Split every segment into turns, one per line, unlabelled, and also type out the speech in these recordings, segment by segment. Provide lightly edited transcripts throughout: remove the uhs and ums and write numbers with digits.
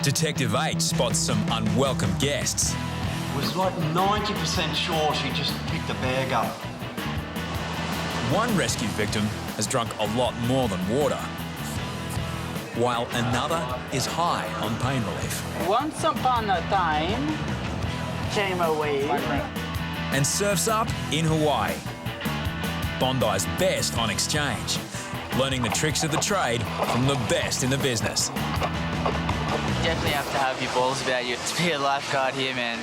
Detective 8 spots some unwelcome guests.
Was like 90% sure she just picked a bag up.
One rescue victim has drunk a lot more than water, while another is high on pain relief.
Once upon a time, came a wave.
And surfs up in Hawaii. Bondi's best on exchange, learning the tricks of the trade from the best in the business.
You definitely have to have your balls about you to be a lifeguard here, man.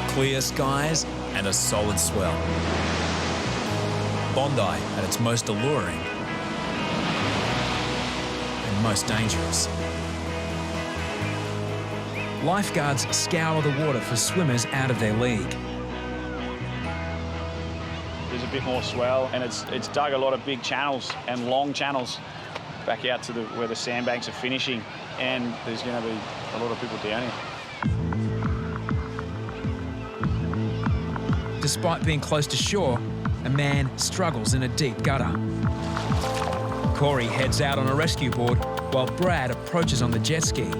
Clear skies and a solid swell. Bondi at its most alluring and most dangerous. Lifeguards scour the water for swimmers out of their league.
There's a bit more swell, and it's dug a lot of big channels and long channels back out to where the sandbanks are finishing, and there's going to be a lot of people down here.
Despite being close to shore, a man struggles in a deep gutter. Corey heads out on a rescue board while Brad approaches on the jet ski.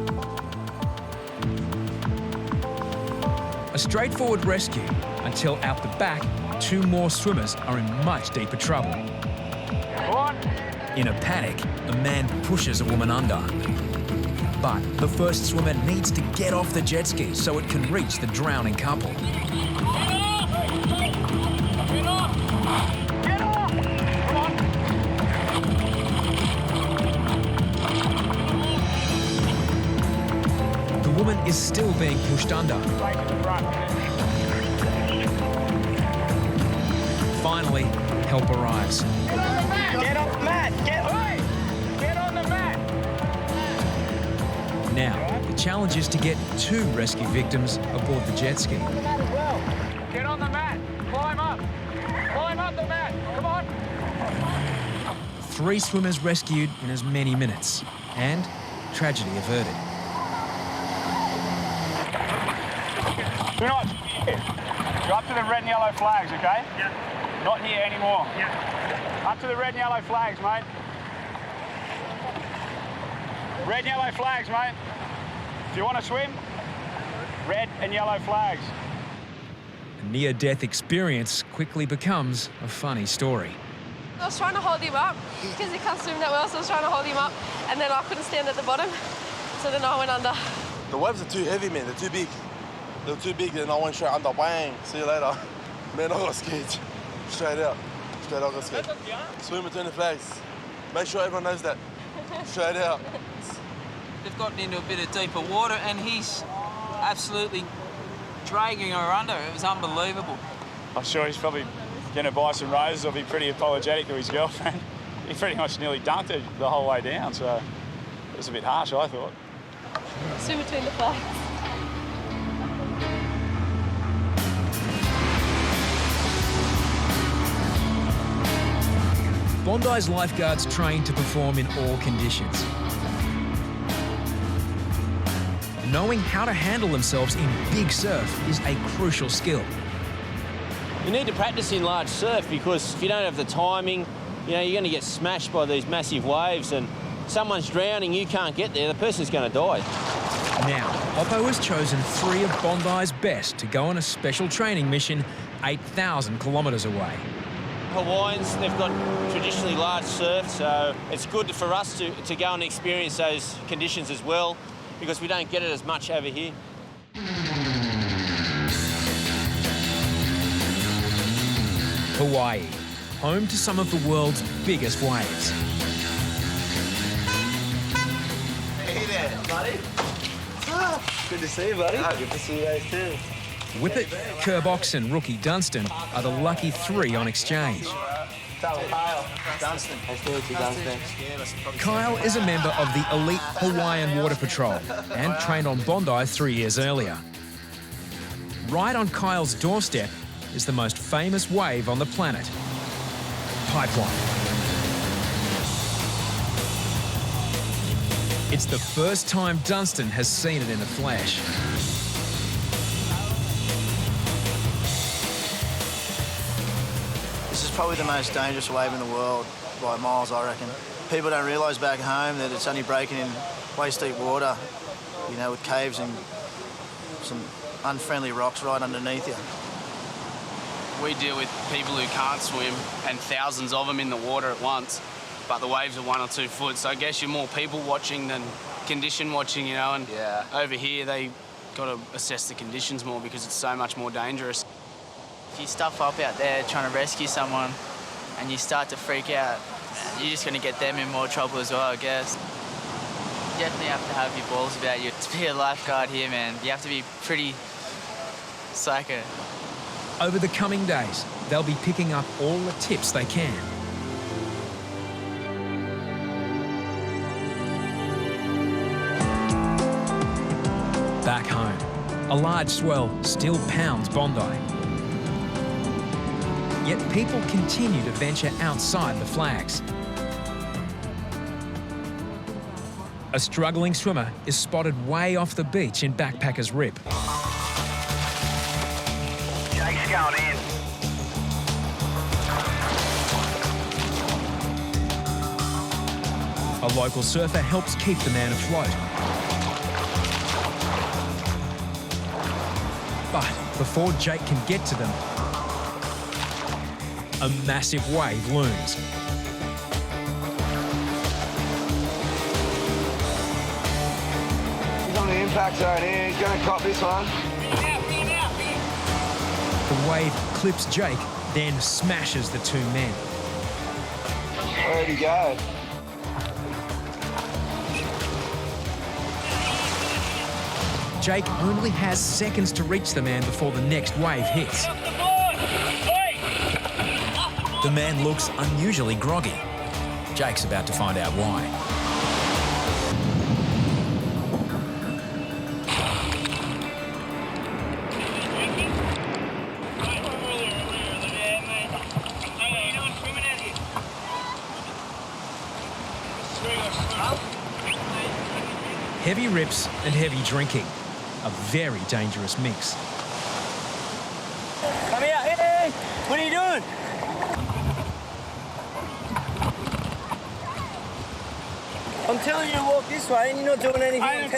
A straightforward rescue until out the back, two more swimmers are in much deeper trouble. In a panic, a man pushes a woman under. But the first swimmer needs to get off the jet ski so it can reach the drowning couple. The woman is still being pushed under. Finally, help arrives.
Get off the mat! Get on the mat!
Now, the challenge is to get two rescue victims aboard the jet ski.
Get on the mat! Climb up! Climb up the mat! Come on!
3 swimmers rescued in as many minutes, and tragedy averted.
Do not here. Go up to the red and yellow flags, okay? Yeah. Not here anymore. Yeah. Up to the red and yellow flags, mate. Red and yellow flags, mate. If you want to swim, red and yellow flags.
A near-death experience quickly becomes a funny story.
I was trying to hold him up because he can't swim that well, so I was trying to hold him up, and then I couldn't stand at the bottom, so then I went under.
The waves are too heavy, man. They're too big. They were too big, then I went straight under. Bang! See you later. Man, I got scared. Straight out. Straight out, I got scared. Swim between the flags. Make sure everyone knows that. Straight out.
They've gotten into a bit of deeper water, and he's absolutely dragging her under. It was unbelievable.
I'm sure he's probably going to buy some roses or be pretty apologetic to his girlfriend. He pretty much nearly dunked her the whole way down, so it was a bit harsh, I thought.
Swim between the flags.
Bondi's lifeguards train to perform in all conditions. Knowing how to handle themselves in big surf is a crucial skill.
You need to practice in large surf because if you don't have the timing, you know, you're going to get smashed by these massive waves, and someone's drowning, you can't get there, the person's going to die.
Now, Hoppo has chosen 3 of Bondi's best to go on a special training mission 8,000 kilometres away.
Hawaiians, they've got traditionally large surf, so it's good for us to go and experience those conditions as well, because we don't get it as much over here.
Hawaii, home to some of the world's biggest waves.
Hey there, buddy. Good to see you, buddy. Good to see you guys, too.
Whippet, Kerbox and rookie Dunstan are the lucky 3 on exchange.
Kyle. Dunstan. Nice to meet you, Dunstan.
Kyle is a member of the elite Hawaiian Water Patrol and trained on Bondi 3 years earlier. Right on Kyle's doorstep is the most famous wave on the planet, Pipeline. It's the first time Dunstan has seen it in the flesh.
This is probably the most dangerous wave in the world by miles, I reckon. People don't realise back home that it's only breaking in waist-deep water, you know, with caves and some unfriendly rocks right underneath you.
We deal with people who can't swim and thousands of them in the water at once, but the waves are 1 or 2 foot, so I guess you're more people watching than condition watching, you know, and over here they got to assess the conditions more because it's so much more dangerous.
If you stuff up out there trying to rescue someone and you start to freak out, you're just going to get them in more trouble as well, I guess. You definitely have to have your balls about you. To be a lifeguard here, man, you have to be pretty psycho.
Over the coming days, they'll be picking up all the tips they can. Back home, a large swell still pounds Bondi. Yet people continue to venture outside the flags. A struggling swimmer is spotted way off the beach in Backpackers Rip.
Jake's going in.
A local surfer helps keep the man afloat. But before Jake can get to them, a massive wave looms.
He's on the impact zone here. He's going to cop this one.
The wave clips Jake, then smashes the two men.
Where'd he go?
Jake only has seconds to reach the man before the next wave hits. The man looks unusually groggy. Jake's about to find out why. Heavy rips and heavy drinking. A very dangerous mix.
Come here, hey! What are you doing? I'm telling you to walk this way and you're not doing anything.
I'm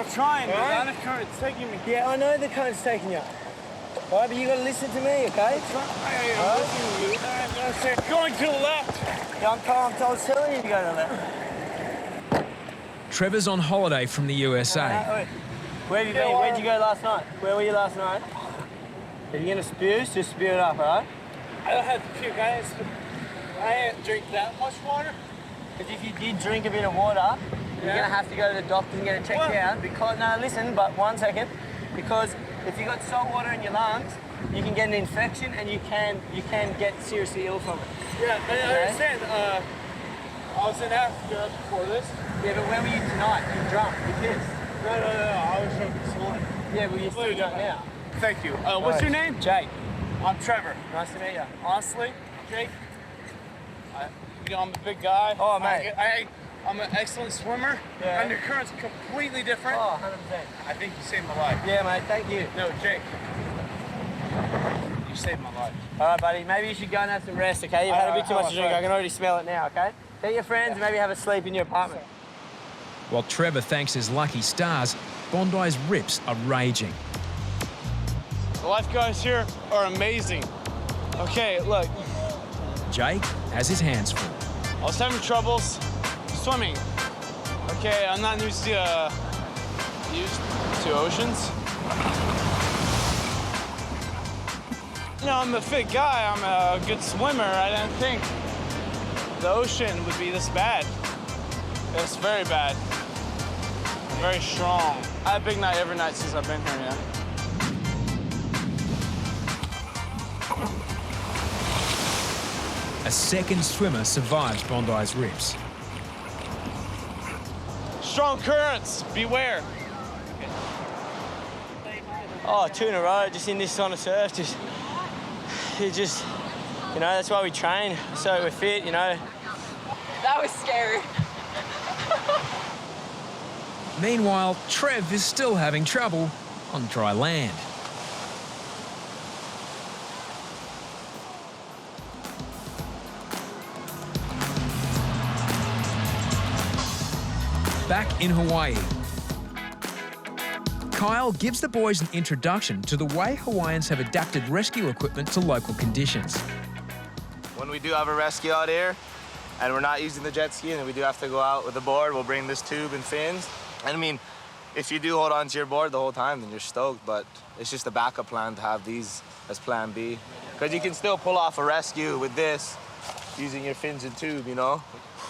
trying.
Right?
The current's taking me.
Yeah, I know the current's taking you. All right, but you got to listen to me, okay?
I'm listening to you. Going to the left.
Yeah, I was telling you to go to the left.
Trevor's on holiday from the USA.
Where have you been? Where'd you go last night? Where were you last night? If you're going to spew, just spew it up, all right?
I don't have to puke. I didn't drink that much water.
Because if you did drink a bit of water, you're going to have to go to the doctor and get it checked out. Because, no, listen, but 1 second. Because if you've got salt water in your lungs, you can get an infection and you can get seriously ill from it.
Yeah, I understand. I was in Africa before this.
Yeah, but when were you tonight? You drunk? You pissed?
No. I was drunk this morning.
Yeah, but you're still drunk now.
Thank you. What's your name?
Jake.
I'm Trevor.
Nice to meet you.
Honestly, Jake, I'm a big guy.
Oh, mate.
I'm an excellent swimmer.
Yeah.
Undercurrent's completely different.
Oh, 100%.
I think you saved my life.
Yeah, mate, thank you.
No, Jake. You saved my life.
All right, buddy. Maybe you should go and have some rest, okay? You've had a bit too much to drink. I can already smell it now, okay? Get your friends and maybe have a sleep in your apartment.
While Trevor thanks his lucky stars, Bondi's rips are raging.
The lifeguards here are amazing. Okay, look.
Jake has his hands full.
I was having troubles swimming. Okay, I'm not used to oceans. You know, I'm a fit guy. I'm a good swimmer. I didn't think the ocean would be this bad. It's very bad. Very strong. I had a big night every night since I've been here, yeah.
A second swimmer survives Bondi's rips.
Strong currents, beware.
Oh, 2 in a row, just in this kind of surf. You know, that's why we train, so we're fit, you know.
That was scary.
Meanwhile, Trev is still having trouble on dry land. back in Hawaii. Kyle gives the boys an introduction to the way Hawaiians have adapted rescue equipment to local conditions.
When we do have a rescue out here and we're not using the jet ski and we do have to go out with a board, we'll bring this tube and fins. And I mean, if you do hold on to your board the whole time, then you're stoked, but it's just a backup plan to have these as plan B. Because you can still pull off a rescue with this using your fins and tube, you know?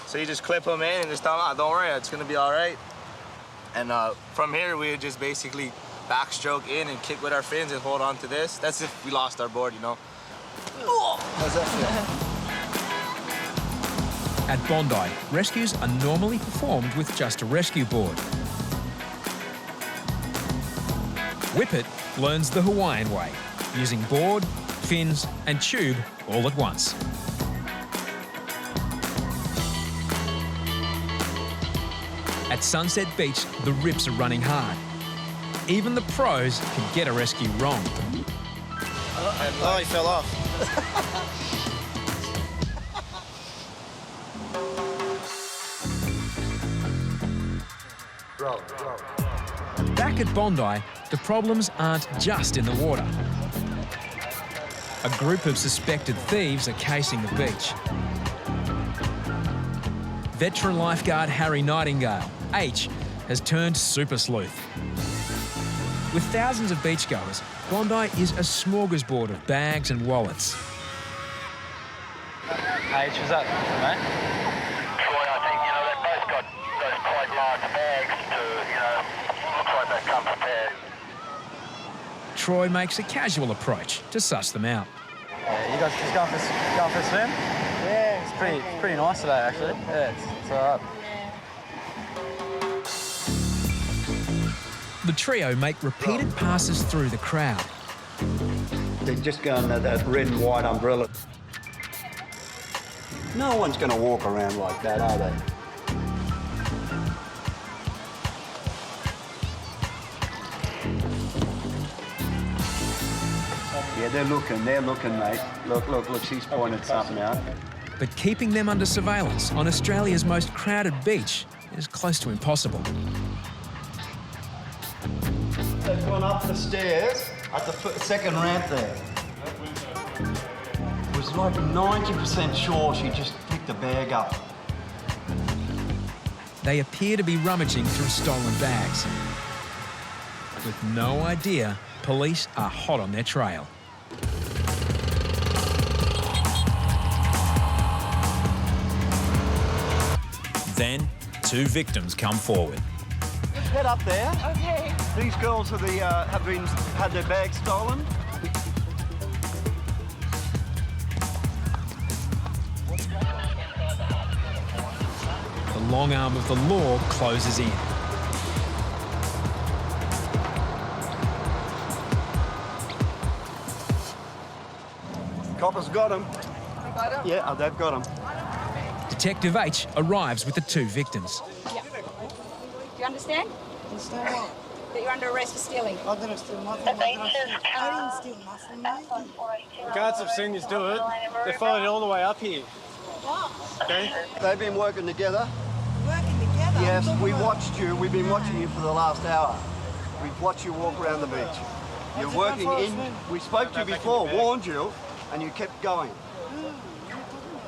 So you just clip them in and just tell them, don't worry, it's gonna be all right. And from here, we would just basically backstroke in and kick with our fins and hold on to this. That's if we lost our board, you know? How's that feel?
At Bondi, rescues are normally performed with just a rescue board. Whippet learns the Hawaiian way, using board, fins and tube all at once. At Sunset Beach, the rips are running hard. Even the pros can get a rescue wrong.
Oh, he fell off.
Back at Bondi, the problems aren't just in the water. A group of suspected thieves are casing the beach. Veteran lifeguard Harry Nightingale, H, has turned super sleuth. With thousands of beachgoers, Bondi is a smorgasbord of bags and wallets.
H, was that, mate?
Troy, I think, they've both got those quite large bags to, looks like they've come prepared.
Troy makes a casual approach to suss them out.
Yeah, you guys just going for a swim? Yeah. It's pretty nice today, actually. Yeah, it's all right.
The trio make repeated passes through the crowd.
They're just going to that red and white umbrella. No one's going to walk around like that, are they? Yeah, they're looking, mate. Look, she's pointed something out.
But keeping them under surveillance on Australia's most crowded beach is close to impossible.
They've gone up the stairs at the second ramp there.
Was like 90% sure she just picked a bag up.
They appear to be rummaging through stolen bags. With no idea, police are hot on their trail. Then, two victims come forward.
Head up there.
Okay.
These girls are have had their bags stolen.
The long arm of the law closes in.
Coppers got them. Yeah, they've got them.
Detective H arrives with the two victims.
Yeah. Do you understand?
Understand what?
That you're under arrest for stealing.
I didn't steal nothing. I didn't steal nothing, mate.
The guards have seen us do it. They followed it all the way up here.
What?
Okay?
They've been working together.
Working together?
Yes, we watched you. We've been watching you for the last hour. We've watched you walk around the beach. You're working in. We spoke to you before, warned you, and you kept going.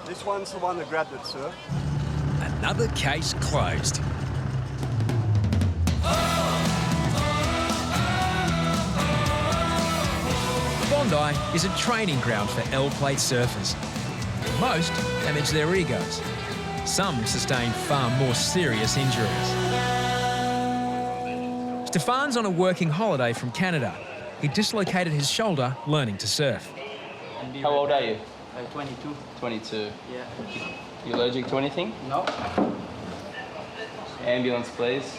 This one's the one that grabbed it, sir.
Another case closed. Bondi is a training ground for L-plate surfers. Most damage their egos. Some sustain far more serious injuries. Stefan's on a working holiday from Canada. He dislocated his shoulder learning to surf.
How old are you?
22.
22.
Yeah.
You allergic to anything?
No.
Ambulance, please.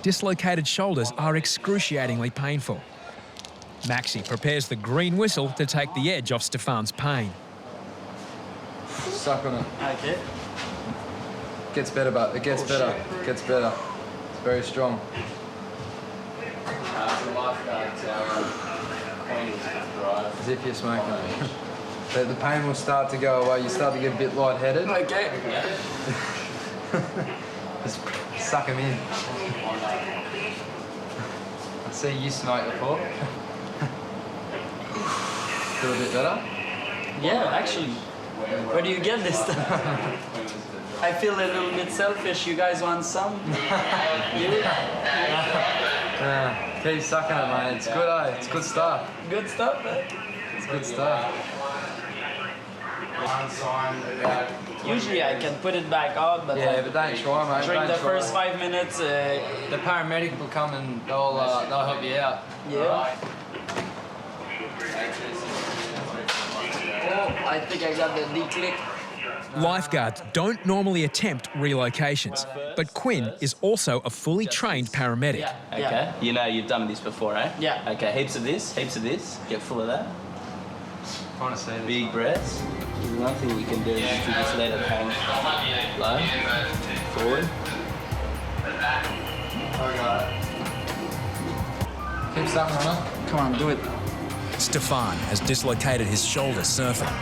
Dislocated shoulders are excruciatingly painful. Maxi prepares the green whistle to take the edge off Stefan's pain.
Suck on it.
Okay.
Gets better, but it gets better. Gets better. It's very strong.
It's a lifeguard,
As if you're smoking it. The pain will start to go away. You start to get a bit lightheaded.
Okay.
Just suck them in. I see you smoke before. Feel a bit better?
Yeah, actually. Where do you get this stuff? I feel a little bit selfish. You guys want some?
Keep sucking it, mate. It's good, eh? It's good stuff.
Good stuff, eh?
It's good stuff.
Usually I can put it back out, but
yeah, but don't try, mate.
During
don't
the
try.
first 5 minutes,
the paramedic will come and they'll help you out.
Yeah. Oh, I think I got the declick.
Lifeguards don't normally attempt relocations, but Quinn is also a fully trained paramedic.
Okay. You know you've done this before, eh?
Yeah.
Okay, heaps of this. Get full of that.
Trying to see this.
Big breaths. There's one thing you can do is you just let it hang low, forward.
Keep sucking on it.
Come on, do it.
Stefan has dislocated his shoulder surfing.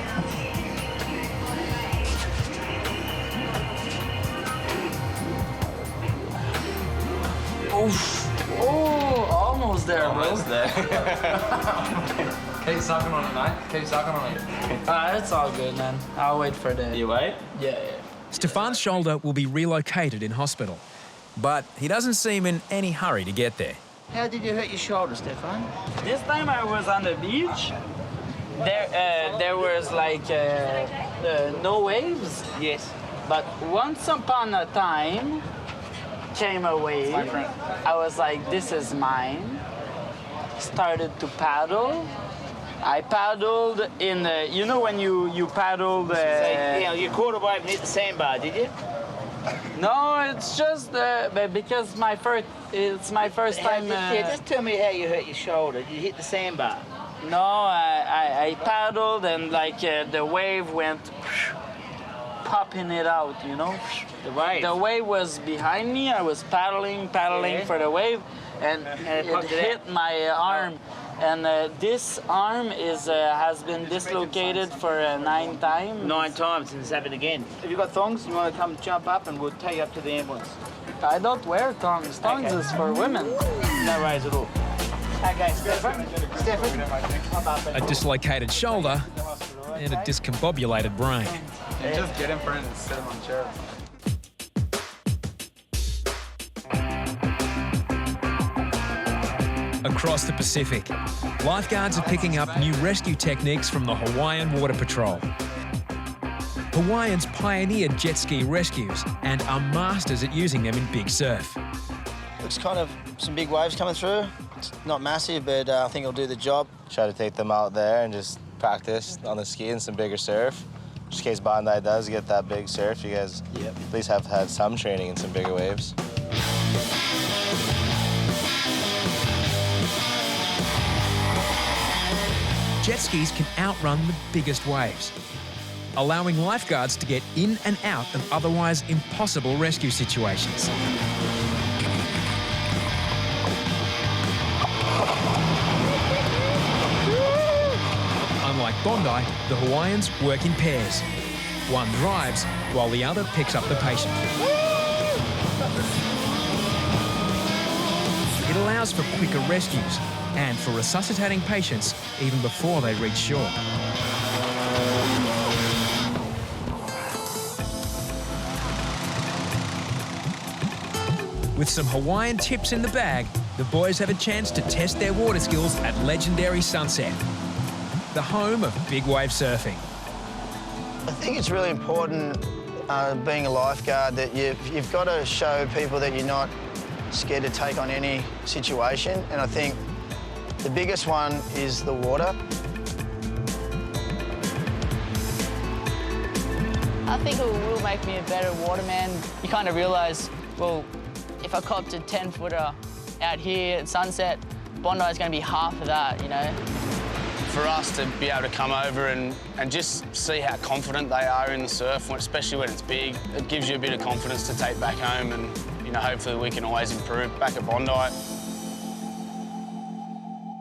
Oof. Oh, almost there, bro.
Almost there.
Keep sucking on it, mate. Keep sucking on it.
It's all good, man. I'll wait for the...
You wait?
Yeah.
Stefan's shoulder will be relocated in hospital, but he doesn't seem in any hurry to get there.
How did you hurt your shoulder, Stefan?
This time I was on the beach. There was like no waves.
Yes.
But once upon a time came a wave. I was like, this is mine. Started to paddle. I paddled in the, you know when you paddle the...
So, you caught away and hit the sandbar, did you?
No, it's just because it's my first time.
Just tell me how you hurt your shoulder. Did you hit the sandbar?
No, I paddled and like the wave went popping it out, you know.
The wave.
The wave was behind me. I was paddling for the wave, and it hit my arm. And this arm has been dislocated for 9 times.
9 times, and it's happened again. Have you got thongs? You want to come jump up and we'll take you up to the ambulance?
I don't wear thongs. Thongs is for women.
No worries at all. Okay, Stefan.
A dislocated shoulder and a discombobulated brain.
You just get in front and sit him on the chair.
Across the Pacific, lifeguards are picking up new rescue techniques from the Hawaiian Water Patrol. Hawaiians pioneered jet ski rescues and are masters at using them in big surf.
Looks kind of some big waves coming through. It's not massive, but I think it'll do the job.
Try to take them out there and just practice on the ski and some bigger surf. Just in case Bondi does get that big surf, you guys at least have had some training in some bigger waves.
Jet skis can outrun the biggest waves, allowing lifeguards to get in and out of otherwise impossible rescue situations. Unlike Bondi, the Hawaiians work in pairs. One drives while the other picks up the patient. It allows for quicker rescues and for resuscitating patients even before they reach shore. With some Hawaiian tips in the bag, the boys have a chance to test their water skills at legendary Sunset, the home of big wave surfing.
I think it's really important, being a lifeguard, that you've got to show people that you're not scared to take on any situation, and I think the biggest one is the water.
I think it will make me a better waterman. You kind of realise, well, if I copped a 10-footer out here at Sunset, Bondi is going to be half of that, you know.
For us to be able to come over and just see how confident they are in the surf, especially when it's big, it gives you a bit of confidence to take back home, and, you know, hopefully we can always improve back at Bondi.